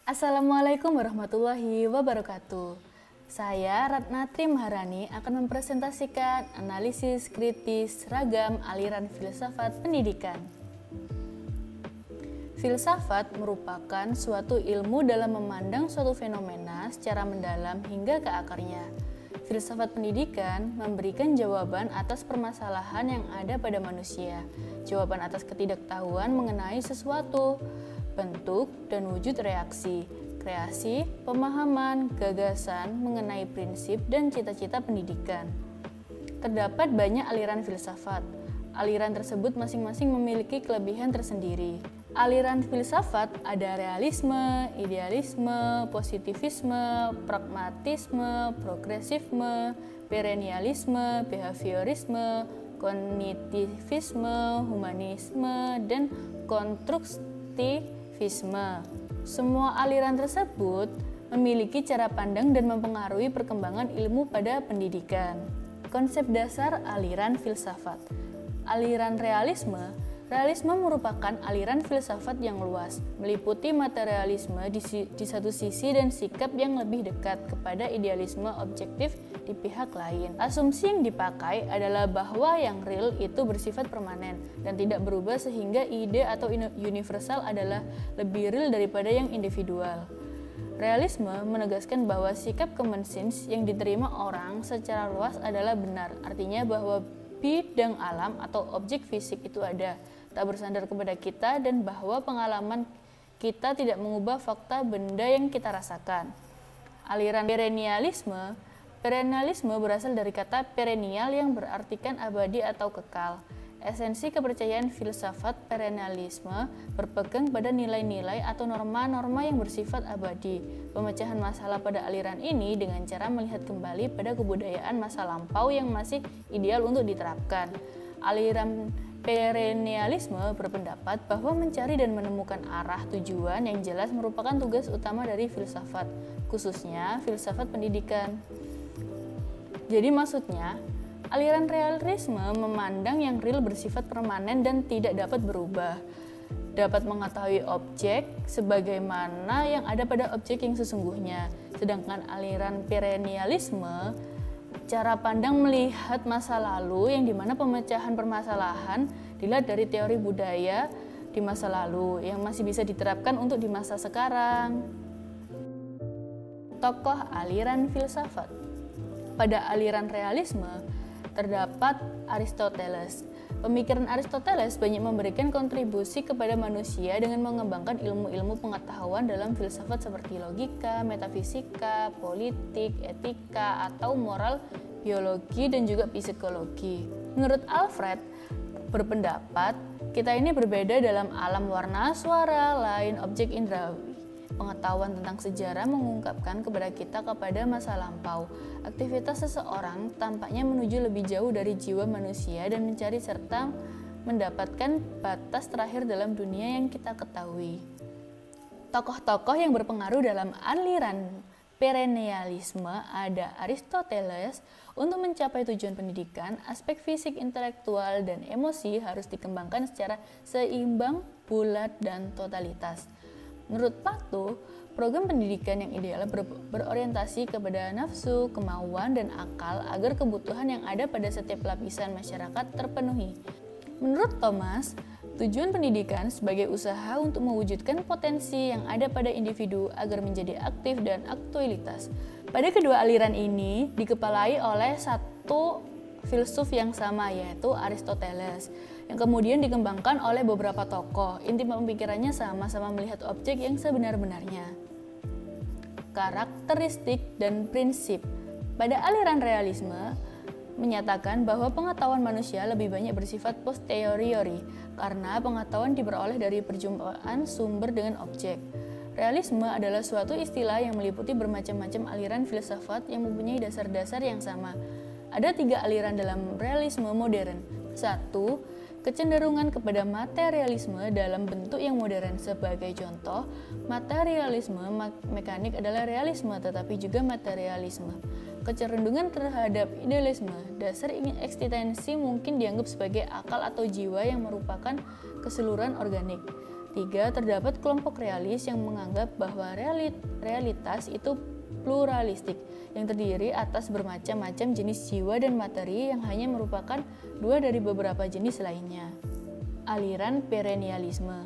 Assalamualaikum warahmatullahi wabarakatuh. Saya Ratnatri Maharani akan mempresentasikan analisis kritis ragam aliran filsafat pendidikan. Filsafat merupakan suatu ilmu dalam memandang suatu fenomena secara mendalam hingga ke akarnya. Filsafat pendidikan memberikan jawaban atas permasalahan yang ada pada manusia, jawaban atas ketidaktahuan mengenai sesuatu, bentuk dan wujud reaksi, kreasi, pemahaman, gagasan mengenai prinsip dan cita-cita pendidikan. Terdapat banyak aliran filsafat. Aliran tersebut masing-masing memiliki kelebihan tersendiri. Aliran filsafat ada realisme, idealisme, positivisme, pragmatisme, progresifme, perennialisme, behaviorisme, kognitivisme, humanisme, dan konstruktivisme. Semua aliran tersebut memiliki cara pandang dan mempengaruhi perkembangan ilmu pada pendidikan. Konsep dasar aliran filsafat. Aliran realisme merupakan aliran filsafat yang luas, meliputi materialisme di satu sisi dan sikap yang lebih dekat kepada idealisme objektif di pihak lain. Asumsi yang dipakai adalah bahwa yang real itu bersifat permanen dan tidak berubah sehingga ide atau universal adalah lebih real daripada yang individual. Realisme menegaskan bahwa sikap common sense yang diterima orang secara luas adalah benar, artinya bahwa bidang alam atau objek fisik itu ada, tak bersandar kepada kita, dan bahwa pengalaman kita tidak mengubah fakta benda yang kita rasakan. Aliran perennialisme berasal dari kata perennial yang berartikan abadi atau kekal. Esensi kepercayaan filsafat perennialisme berpegang pada nilai-nilai atau norma-norma yang bersifat abadi. Pemecahan masalah pada aliran ini dengan cara melihat kembali pada kebudayaan masa lampau yang masih ideal untuk diterapkan. Aliran perennialisme berpendapat bahwa mencari dan menemukan arah tujuan yang jelas merupakan tugas utama dari filsafat, khususnya filsafat pendidikan. Jadi maksudnya, aliran realisme memandang yang real bersifat permanen dan tidak dapat berubah, dapat mengetahui objek sebagaimana yang ada pada objek yang sesungguhnya. Sedangkan aliran perennialisme, cara pandang melihat masa lalu yang dimana pemecahan permasalahan dilihat dari teori budaya di masa lalu yang masih bisa diterapkan untuk di masa sekarang. Tokoh aliran filsafat. Pada aliran realisme terdapat Aristoteles. Pemikiran Aristoteles banyak memberikan kontribusi kepada manusia dengan mengembangkan ilmu-ilmu pengetahuan dalam filsafat seperti logika, metafisika, politik, etika, atau moral, biologi, dan juga psikologi. Menurut Alfred berpendapat, kita ini berbeda dalam alam warna, suara, lain, objek indrawi. Pengetahuan tentang sejarah mengungkapkan kepada kita kepada masa lampau. Aktivitas seseorang tampaknya menuju lebih jauh dari jiwa manusia dan mencari serta mendapatkan batas terakhir dalam dunia yang kita ketahui. Tokoh-tokoh yang berpengaruh dalam aliran perennialisme ada Aristoteles. Untuk mencapai tujuan pendidikan, aspek fisik, intelektual, dan emosi harus dikembangkan secara seimbang, bulat, dan totalitas. Menurut Plato, program pendidikan yang ideal berorientasi kepada nafsu, kemauan, dan akal agar kebutuhan yang ada pada setiap lapisan masyarakat terpenuhi. Menurut Thomas, tujuan pendidikan sebagai usaha untuk mewujudkan potensi yang ada pada individu agar menjadi aktif dan aktualitas. Pada kedua aliran ini dikepalai oleh satu filsuf yang sama, yaitu Aristoteles, yang kemudian dikembangkan oleh beberapa tokoh. Inti pemikirannya sama-sama melihat objek yang sebenar-benarnya. Karakteristik dan prinsip. Pada aliran realisme menyatakan bahwa pengetahuan manusia lebih banyak bersifat posteriori karena pengetahuan diperoleh dari perjumpaan sumber dengan objek. Realisme adalah suatu istilah yang meliputi bermacam-macam aliran filsafat yang mempunyai dasar-dasar yang sama. Ada 3 aliran dalam realisme modern. 1. Kecenderungan kepada materialisme dalam bentuk yang modern. Sebagai contoh, materialisme mekanik adalah realisme tetapi juga materialisme. Kecenderungan terhadap idealisme, dasar eksistensi mungkin dianggap sebagai akal atau jiwa yang merupakan keseluruhan organik. Ketiga, terdapat kelompok realis yang menganggap bahwa realitas itu pluralistik, yang terdiri atas bermacam-macam jenis jiwa dan materi yang hanya merupakan dua dari beberapa jenis lainnya. Aliran perennialisme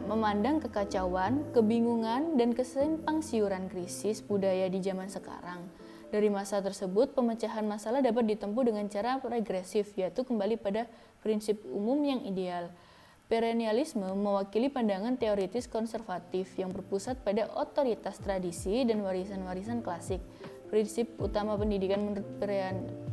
memandang kekacauan, kebingungan, dan kesimpangsiuran krisis budaya di zaman sekarang. Dari masa tersebut, pemecahan masalah dapat ditempuh dengan cara regresif, yaitu kembali pada prinsip umum yang ideal. Perennialisme mewakili pandangan teoritis konservatif yang berpusat pada otoritas tradisi dan warisan-warisan klasik. Prinsip utama pendidikan menurut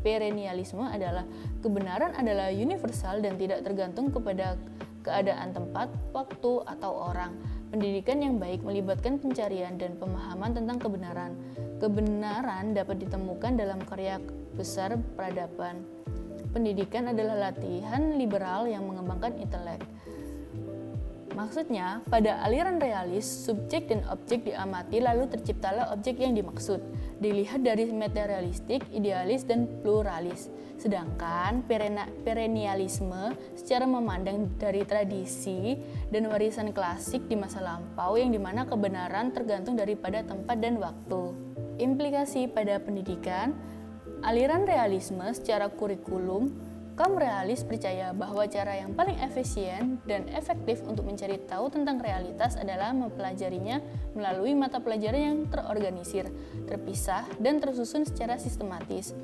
perennialisme adalah kebenaran adalah universal dan tidak tergantung kepada keadaan tempat, waktu, atau orang. Pendidikan yang baik melibatkan pencarian dan pemahaman tentang kebenaran. Kebenaran dapat ditemukan dalam karya besar peradaban. Pendidikan adalah latihan liberal yang mengembangkan intelek. Maksudnya, pada aliran realis, subjek dan objek diamati lalu terciptalah objek yang dimaksud. Dilihat dari materialistik, idealis, dan pluralis. Sedangkan perennialisme secara memandang dari tradisi dan warisan klasik di masa lampau yang dimana kebenaran tergantung daripada tempat dan waktu. Implikasi pada pendidikan, aliran realisme secara kurikulum, kaum realis percaya bahwa cara yang paling efisien dan efektif untuk mencari tahu tentang realitas adalah mempelajarinya melalui mata pelajaran yang terorganisir, terpisah, dan tersusun secara sistematis.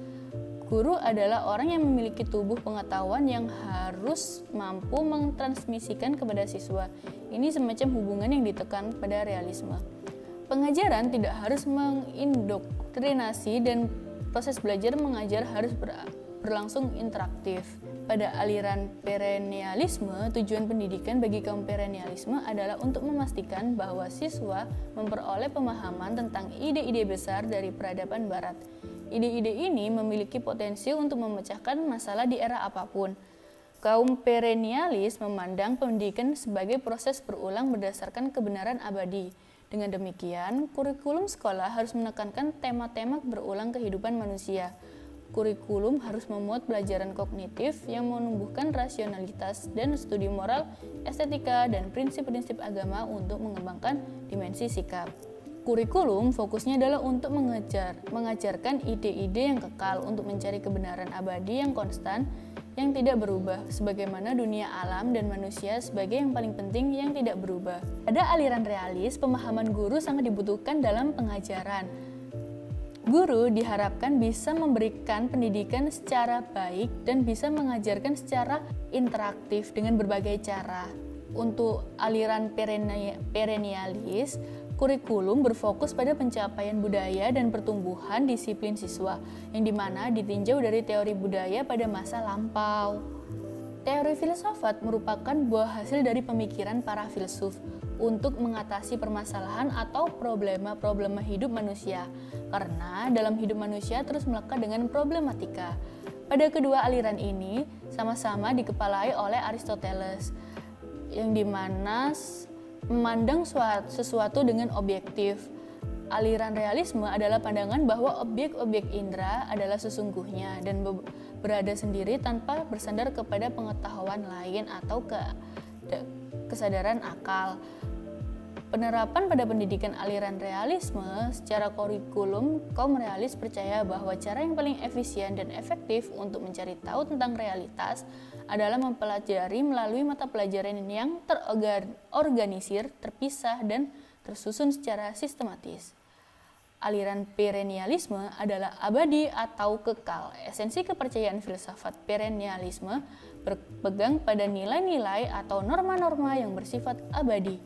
Guru adalah orang yang memiliki tubuh pengetahuan yang harus mampu mentransmisikan kepada siswa. Ini semacam hubungan yang ditekan pada realisme. Pengajaran tidak harus mengindoktrinasi dan proses belajar mengajar harus berlangsung interaktif. Pada aliran perennialisme, tujuan pendidikan bagi kaum perennialisme adalah untuk memastikan bahwa siswa memperoleh pemahaman tentang ide-ide besar dari peradaban barat. Ide-ide ini memiliki potensi untuk memecahkan masalah di era apapun. Kaum perennialis memandang pendidikan sebagai proses berulang berdasarkan kebenaran abadi. Dengan demikian, kurikulum sekolah harus menekankan tema-tema berulang kehidupan manusia. Kurikulum harus memuat pelajaran kognitif yang menumbuhkan rasionalitas dan studi moral, estetika, dan prinsip-prinsip agama untuk mengembangkan dimensi sikap. Kurikulum fokusnya adalah untuk mengajarkan ide-ide yang kekal untuk mencari kebenaran abadi yang konstan, yang tidak berubah, sebagaimana dunia alam dan manusia sebagai yang paling penting yang tidak berubah. Pada aliran realis, pemahaman guru sangat dibutuhkan dalam pengajaran. Guru diharapkan bisa memberikan pendidikan secara baik dan bisa mengajarkan secara interaktif dengan berbagai cara. Untuk aliran perennialis, kurikulum berfokus pada pencapaian budaya dan pertumbuhan disiplin siswa, yang dimana ditinjau dari teori budaya pada masa lampau. Teori filsafat merupakan buah hasil dari pemikiran para filsuf untuk mengatasi permasalahan atau problema-problema hidup manusia, karena dalam hidup manusia terus melekat dengan problematika. Pada kedua aliran ini sama-sama dikepalai oleh Aristoteles, yang dimana memandang sesuatu dengan objektif. Aliran realisme adalah pandangan bahwa objek-objek indera adalah sesungguhnya dan berada sendiri tanpa bersandar kepada pengetahuan lain atau kesadaran akal. Penerapan pada pendidikan aliran realisme secara kurikulum, kaum realis percaya bahwa cara yang paling efisien dan efektif untuk mencari tahu tentang realitas adalah mempelajari melalui mata pelajaran yang terorganisir, terpisah, dan tersusun secara sistematis. Aliran perennialisme adalah abadi atau kekal. Esensi kepercayaan filsafat perennialisme berpegang pada nilai-nilai atau norma-norma yang bersifat abadi.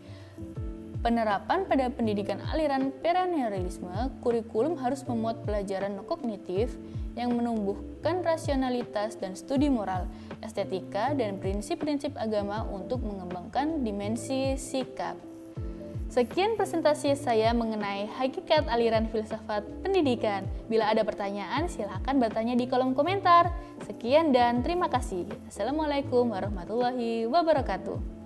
Penerapan pada pendidikan aliran perennialisme, kurikulum harus memuat pelajaran kognitif yang menumbuhkan rasionalitas dan studi moral, estetika, dan prinsip-prinsip agama untuk mengembangkan dimensi sikap. Sekian presentasi saya mengenai hakikat aliran filsafat pendidikan. Bila ada pertanyaan, silakan bertanya di kolom komentar. Sekian dan terima kasih. Assalamualaikum warahmatullahi wabarakatuh.